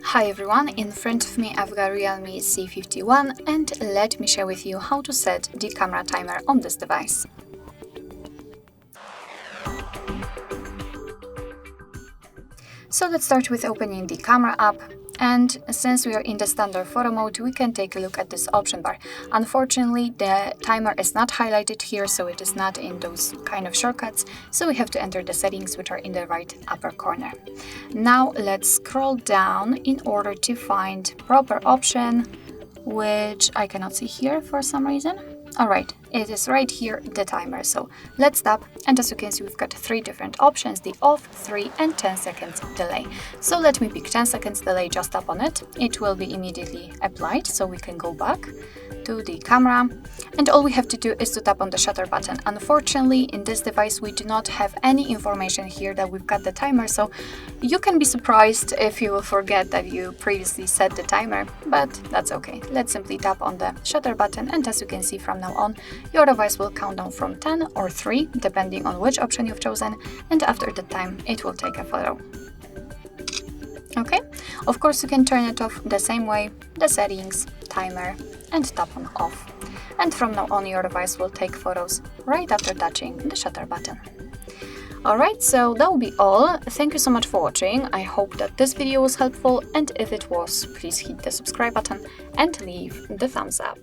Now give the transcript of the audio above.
Hi everyone, in front of me I've got Realme C51 and let me share with you how to set the camera timer on this device. So let's start with opening the camera app, and since we are in the standard photo mode we can take a look at this option bar. Unfortunately the timer is not highlighted here, so it is not in those kind of shortcuts, so we have to enter the settings which are in the right upper corner. Now let's scroll down in order to find proper option, which I cannot see here for some reason. Alright, it is right here, the timer. So let's tap, and as you can see we've got three different options, the off, 3 and 10 seconds delay. So let me pick 10 seconds delay, just tap on it. It will be immediately applied, so we can go back to the camera, and all we have to do is to tap on the shutter button. Unfortunately in this device we do not have any information here that we've got the timer, so you can be surprised if you will forget that you previously set the timer, but that's okay. Let's simply tap on the shutter button, and as you can see from now on your device will count down from 10 or 3 depending on which option you've chosen, and after the time it will take a photo. Okay, of course you can turn it off the same way, the settings, timer, and tap on off. And from now on your device will take photos right after touching the shutter button. Alright, so that will be all. Thank you so much for watching. I hope that this video was helpful, and if it was, please hit the subscribe button and leave the thumbs up.